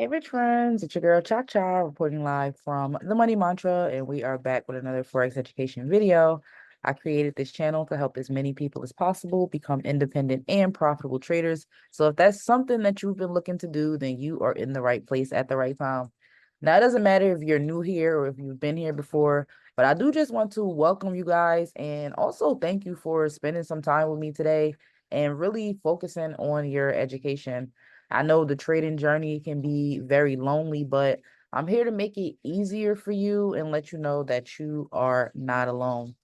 Hey, rich friends, it's your girl Cha reporting live from the Money Mantra, and we are back with another Forex education video. I created this channel to help as many people as possible become independent and profitable traders. So if that's something that you've been looking to do, then you are in the right place at the right time. Now, it doesn't matter if you're new here or if you've been here before, but I do just want to welcome you guys and also thank you for spending some time with me today and really focusing on your education. I know the trading journey can be very lonely, but I'm here to make it easier for you and let you know that you are not alone.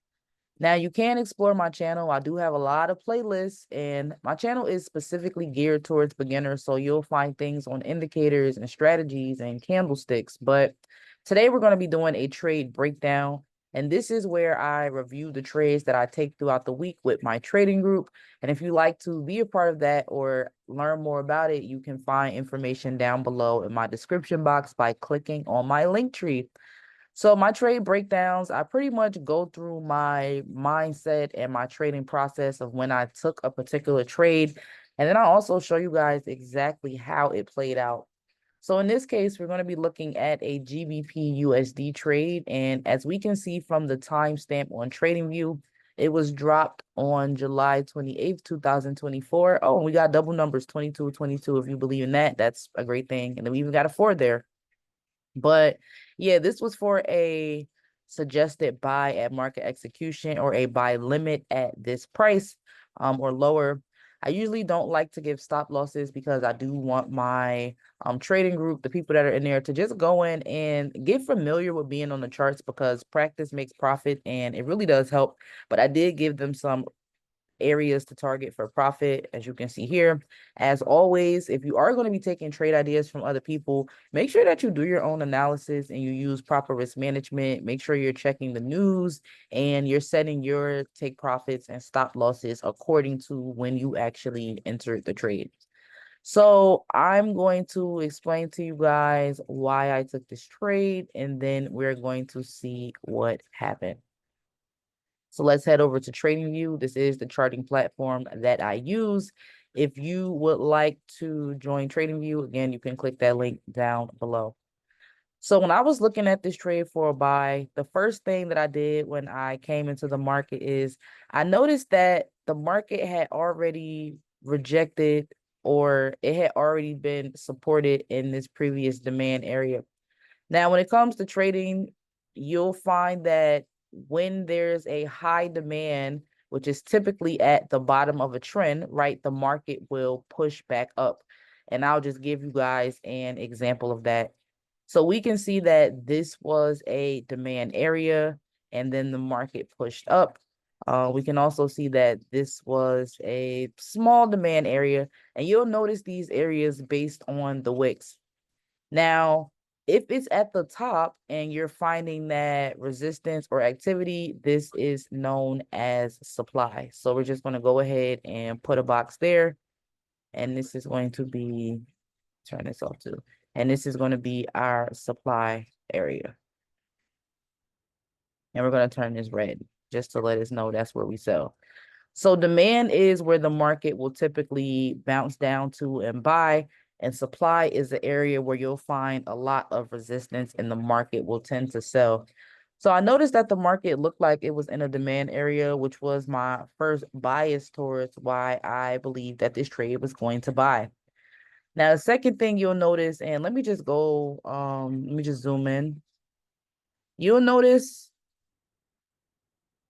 Now, you can explore my channel. I do have a lot of playlists, and my channel is specifically geared towards beginners. So you'll find things on indicators and strategies and candlesticks. But today we're going to be doing a trade breakdown. And this is where I review the trades that I take throughout the week with my trading group. And if you like to be a part of that or learn more about it, you can find information down below in my description box by clicking on my link tree. So my trade breakdowns, I pretty much go through my mindset and my trading process of when I took a particular trade. And then I also show you guys exactly how it played out. So in this case, we're going to be looking at a GBPUSD trade. And as we can see from the timestamp on TradingView, it was dropped on July 28th, 2024. Oh, and we got double numbers, 22, 22. If you believe in that, that's a great thing. And then we even got a 4 there. But yeah, this was for a suggested buy at market execution or a buy limit at this price or lower. I usually don't like to give stop losses because I do want my trading group, the people that are in there, to just go in and get familiar with being on the charts because practice makes profit and it really does help. But I did give them some areas to target for profit, as you can see here. As always, if you are going to be taking trade ideas from other people, make sure that you do your own analysis and you use proper risk management. Make sure you're checking the news and you're setting your take profits and stop losses according to when you actually entered the trade. So I'm going to explain to you guys why I took this trade, and then we're going to see what happened. So let's head over to TradingView. This is the charting platform that I use. If you would like to join TradingView, again, you can click that link down below. So when I was looking at this trade for a buy, the first thing that I did when I came into the market is I noticed that the market had already rejected or it had already been supported in this previous demand area. Now, when it comes to trading, you'll find that when there's a high demand, which is typically at the bottom of a trend, right, the market will push back up. And I'll just give you guys an example of that. So we can see that this was a demand area, and then the market pushed up. We can also see that this was a small demand area, and you'll notice these areas based on the wicks. Now, if it's at the top and you're finding that resistance or activity, this is known as supply. So we're just going to go ahead and put a box there. And this is going to be, turn this off too. And this is going to be our supply area. And we're going to turn this red just to let us know that's where we sell. So demand is where the market will typically bounce down to and buy, and supply is the area where you'll find a lot of resistance and the market will tend to sell. So I noticed that the market looked like it was in a demand area, which was my first bias towards why I believe that this trade was going to buy. Now, the second thing you'll notice, and let me just go, let me just zoom in. You'll notice,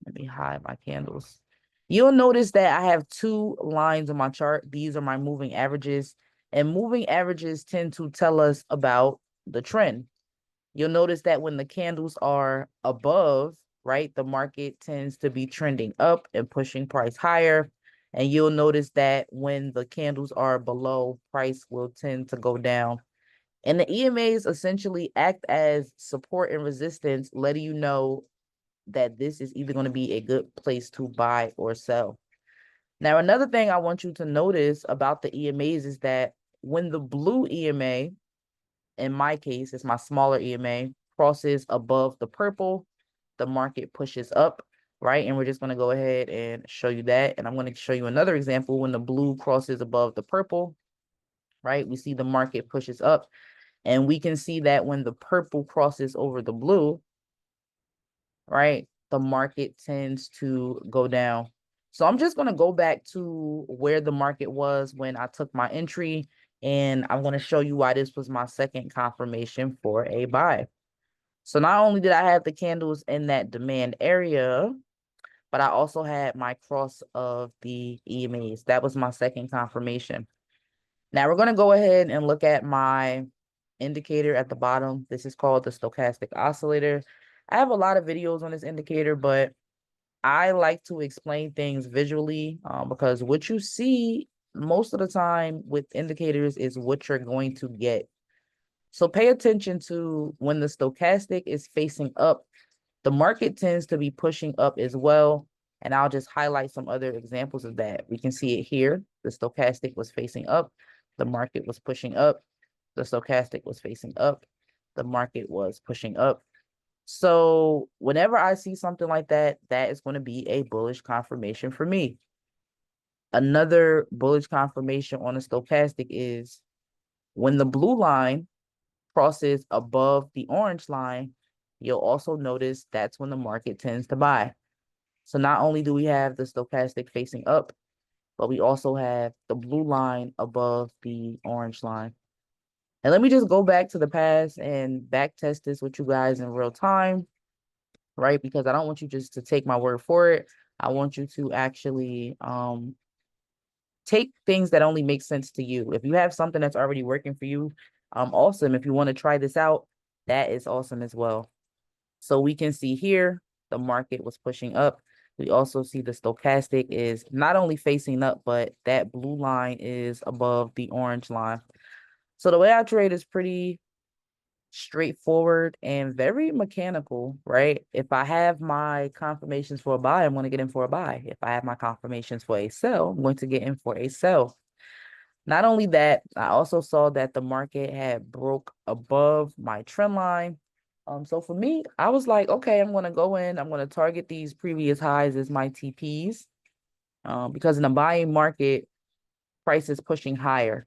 let me hide my candles. You'll notice that I have two lines on my chart. These are my moving averages, and moving averages tend to tell us about the trend. You'll notice that when the candles are above, right, the market tends to be trending up and pushing price higher. And you'll notice that when the candles are below, price will tend to go down. And the EMAs essentially act as support and resistance, letting you know that this is either going to be a good place to buy or sell. Now, another thing I want you to notice about the EMAs is that when the blue EMA, in my case, it's my smaller EMA, crosses above the purple, the market pushes up, right? And we're just going to go ahead and show you that. And I'm going to show you another example when the blue crosses above the purple, right? We see the market pushes up. And we can see that when the purple crosses over the blue, right, the market tends to go down. So I'm just going to go back to where the market was when I took my entry, and I'm going to show you why this was my second confirmation for a buy. So not only did I have the candles in that demand area, but I also had my cross of the EMAs. That was my second confirmation. Now we're going to go ahead and look at my indicator at the bottom. This is called the stochastic oscillator. I have a lot of videos on this indicator, but I like to explain things visually because what you see most of the time with indicators is what you're going to get. So pay attention to when the stochastic is facing up, the market tends to be pushing up as well. And I'll just highlight some other examples of that. We can see it here. The stochastic was facing up. The market was pushing up. The stochastic was facing up. The market was pushing up. So whenever I see something like that, that is going to be a bullish confirmation for me. Another bullish confirmation on a stochastic is when the blue line crosses above the orange line, you'll also notice that's when the market tends to buy. So not only do we have the stochastic facing up, but we also have the blue line above the orange line. And let me just go back to the past and back test this with you guys in real time, right? Because I don't want you just to take my word for it. I want you to actually take things that only make sense to you. If you have something that's already working for you, awesome. If you want to try this out, that is awesome as well. So we can see here, the market was pushing up. We also see the stochastic is not only facing up, but that blue line is above the orange line. So the way I trade is pretty straightforward and very mechanical, right? If I have my confirmations for a buy, I'm going to get in for a buy. If I have my confirmations for a sell, I'm going to get in for a sell. Not only that, I also saw that the market had broke above my trend line. So for me, I was like, okay, I'm going to go in. I'm going to target these previous highs as my TPs because in the buying market, price is pushing higher.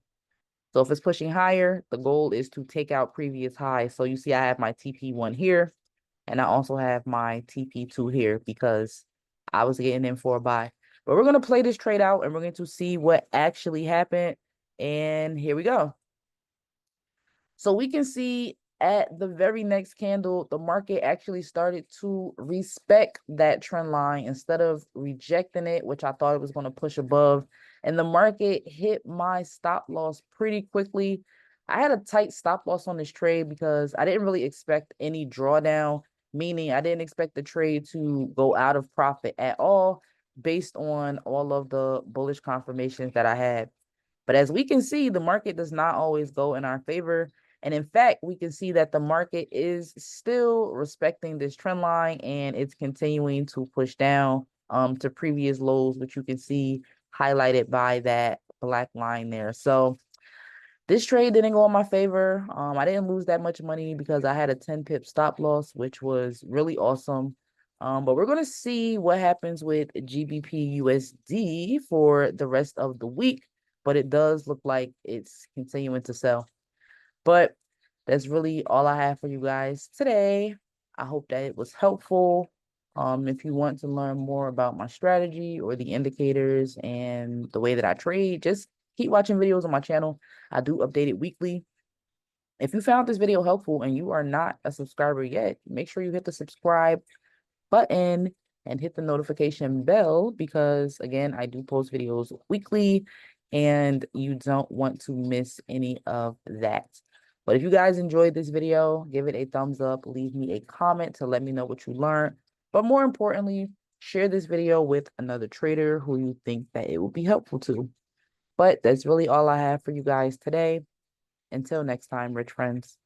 So if it's pushing higher, the goal is to take out previous highs. So you see I have my TP1 here, and I also have my TP2 here because I was getting in for a buy. But we're going to play this trade out, and we're going to see what actually happened. And here we go. So we can see at the very next candle, the market actually started to respect that trend line instead of rejecting it, which I thought it was going to push above. And the market hit my stop loss pretty quickly. I had a tight stop loss on this trade because I didn't really expect any drawdown, meaning I didn't expect the trade to go out of profit at all based on all of the bullish confirmations that I had. But as we can see, the market does not always go in our favor. And in fact, we can see that the market is still respecting this trend line and it's continuing to push down to previous lows, which you can see highlighted by that black line there. So this trade didn't go in my favor. I didn't lose that much money because I had a 10 pip stop loss, which was really awesome. But we're going to see what happens with GBPUSD for the rest of the week. But it does look like it's continuing to sell. But that's really all I have for you guys today. I hope that it was helpful. If you want to learn more about my strategy or the indicators and the way that I trade, just keep watching videos on my channel. I do update it weekly. If you found this video helpful and you are not a subscriber yet, make sure you hit the subscribe button and hit the notification bell because, again, I do post videos weekly and you don't want to miss any of that. But if you guys enjoyed this video, give it a thumbs up, leave me a comment to let me know what you learned. But more importantly, share this video with another trader who you think that it will be helpful to. But that's really all I have for you guys today. Until next time, rich friends.